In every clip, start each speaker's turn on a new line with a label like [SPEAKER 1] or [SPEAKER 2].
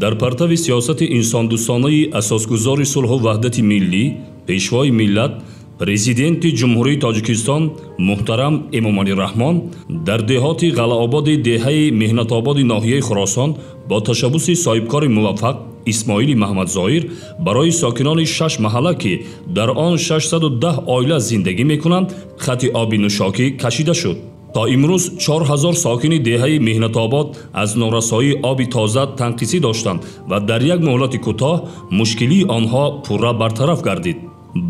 [SPEAKER 1] در پرتو سیاست انساندوستانه اساسگذار صلح و وحدت ملی، پیشوای ملت، پرزیدنت جمهوری تاجیکستان محترم امامعلی رحمان در دهات قلعه‌آباد دهه مهنت آباد ناحیه خراسان با تشبث صاحبکار موفق اسماعیل محمد ظاهر برای ساکنان 6 محله که در آن 610 عائله زندگی میکنند خط آب نوشاکی کشیده شد. تا امروز 4000 ساکن دهه مهنت آباد از نارسایی آب تازه تنقیصی داشتند و در یک مهلت کوتاه مشکلی آنها پورا برطرف گردید.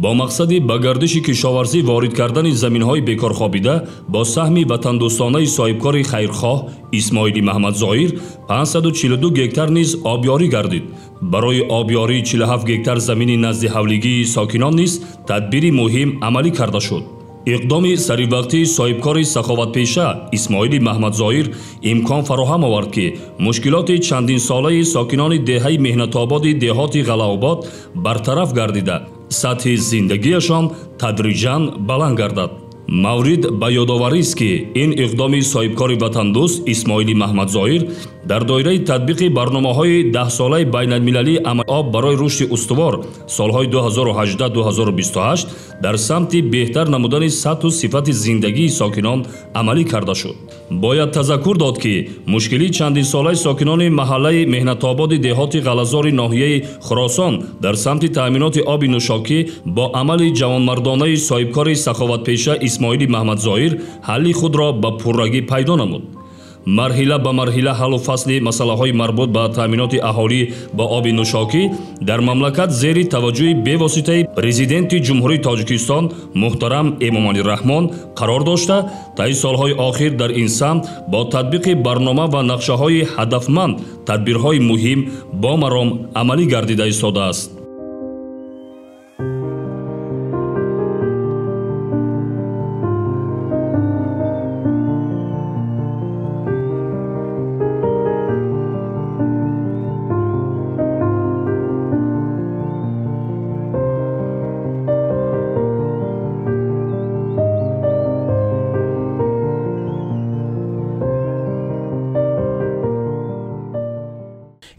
[SPEAKER 1] با مقصد به گردش کشاورزی وارد کردن زمین‌های بیکار خوابیده با سهم وطندوستانه صاحبکار خیرخواه اسماعیل محمد ظاهر 542 گکتار نیز آبیاری گردید. برای آبیاری 47 گکتار زمین نزد حولگی ساکنان نیز تدبیر مهم عملی کرده شد. اقدام سریع صاحبکار سخاوتپیشه اسماعیل محمد ظاهر امکان فراهم آورد که مشکلات چندین ساله ساکنان دهه مهنت آباد دهات قلعه‌آباد برطرف گردیده سطح زندگیشان تدریجاً بلند گردد. مورد به یادآوری است که این اقدام صاحبکار وطندوست اسماعیل محمد ظاهر در دایره تطبیق برنامه‌های 10 ساله بین المللی عمل آب برای رشد استوار سالهای 2018-2028 در سمت بهتر نمودن سطح و صفت زندگی ساکنان عملی کرده شد. باید تذکر داد که مشکلی چندین ساله ساکنان محله مهنت آباد دهات قلعه‌زار ناحیه خراسان در سمت تأمینات آب نوشاکی با عمل جوانمردانه صاحبکار سخاوتپیشه اسماعیل محمد ظاهر حل خود را به پررگی پیدا نمود. مرحله به مرحله حل و فصل مسائل مربوط به تأمینات اهالی با آب نوشاکی در مملکت زیر توجه بواسطه پرزیدنت جمهوری تاجیکستان محترم امامعلی رحمان قرار داشته طی سالهای آخر در این سمت با تطبیق برنامه و نقشه‌های هدفمند تدبیرهای مهم با مرام عملی گردیده ایستاده است.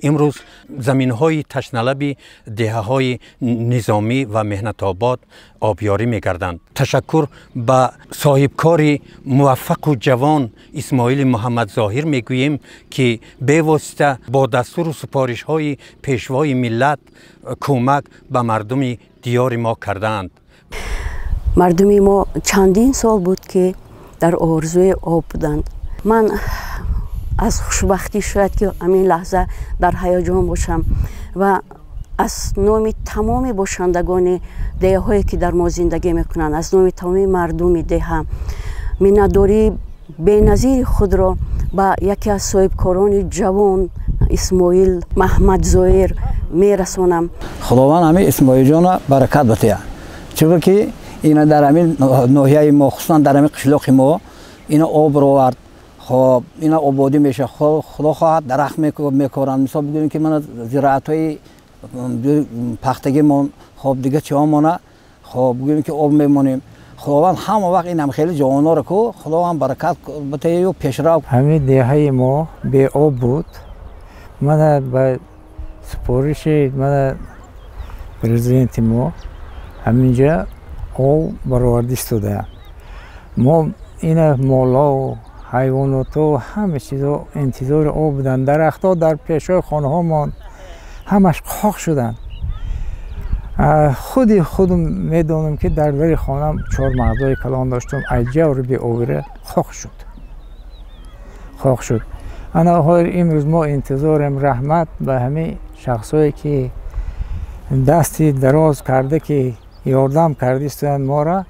[SPEAKER 2] امروز زمین‌های تشنه‌لب دهه‌های نظامی و مهنت آباد آبیاری می‌گردند. تشکر به صاحبکار موفق و جوان اسماعیل محمد ظاهر می‌گوییم که به واسطه با دستور و سپارش‌های پیشوای ملت کمک به مردم دیار ما کردند.
[SPEAKER 3] مردم ما چندین سال بود که در آرزوی آب بودند. من از خوشبختی شاید که همین لحظه در هیجان باشم و از نام تمام باشندگان دهه هایی که در ما زندگی میکنند، از نام تمام مردم دهه منتداری بی‌نظیر خود را به یکی از صاحبکاران جوان اسماعیل محمد ظاهر میرسانم.
[SPEAKER 4] خداوند همه اسماعیل جان برکت بده، چون که اینا در همین ناحیه ما خصوصا در همین قشلاق ما اینا آب رو آورد. خب اینا آبادی میشه، خدا خواهد درخت میکارن. مثلا بگیم که من زراعت های پختگی من خب دیگه چه مانه، خب بگیم که آب میمونیم. خداوند همه وقت این هم خیلی جوانا رو که خداوند برکت بده و پیشرفت.
[SPEAKER 5] همین دهه ما به آب بود. من به سپارش من پرزیدنت ما همینجا آب برآورده شده. ما این مالا و حیوانات و همه چیزا انتظار آب بودن. درختها در پیشای خانه ها مان همش خاک شدن. خودم میدونم که در بر خانم 4 مغزای کلان داشتم، عجب رو به آوره خاک شد. انا امروز ما انتظارم رحمت به همه شخصایی که دستی دراز کرده که یاردم کردیستند ما را.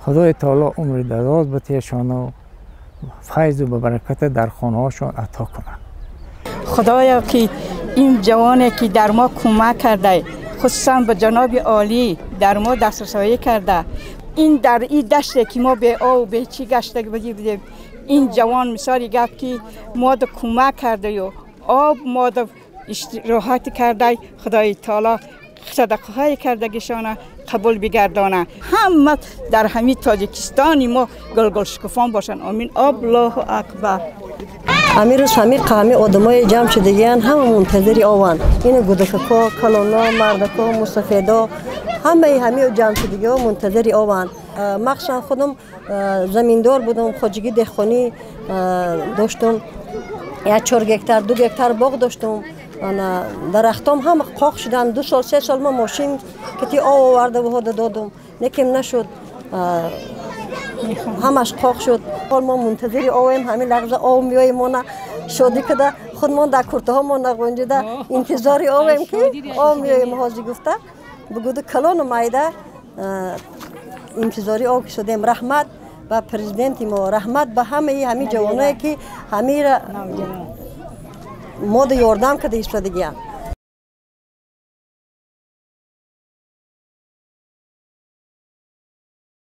[SPEAKER 5] خدای تعالی عمر دراز بتیشان و فیض و برکت در خانه هاشون عطا کنند.
[SPEAKER 6] خدایا که این جوانی که در ما کمک کرده، خصوصا به جناب عالی در ما دسترسی کرده، این در این دشت که ما به آب به چی گشته بودیم، این جوان مثالی گفت که ما دا کمک کرده و آب ما دا راحت کرده. خدای تعالی صدقه های کردگیشان قبول بگردانه. همه در همین تاجیکستان ما گل شکفان باشن. آمین. الله اکبر.
[SPEAKER 7] همین روز همین قومی آدمای جمع شدگیان همه منتظری آوان. این گودکا، کلونا، مردکا، مستفیدا همه جمع شدگی ها منتظری آوان. مخصوصا خودم زمیندار بودم، خودجگی دهخانی داشتم. 4 گکتار 2 گکتار باغ داشتم. درختام هم قاق شدن. 2 سال 3 سال ما ماشین که آورده و دادم نکم نشد. همش قاق شد. ما منتظری آویم همین لحظه آو میاییم ما شادی کده خودمان در کرته ها ما نگنجیده انتظاری آویم که آو میاییم حاضی گفته بگوده کلان مایده انتظاری آو شدیم. رحمت به پرزیدنت ما، رحمت به همه جوانایی که همه را مود یاردم کده ایستادگیان.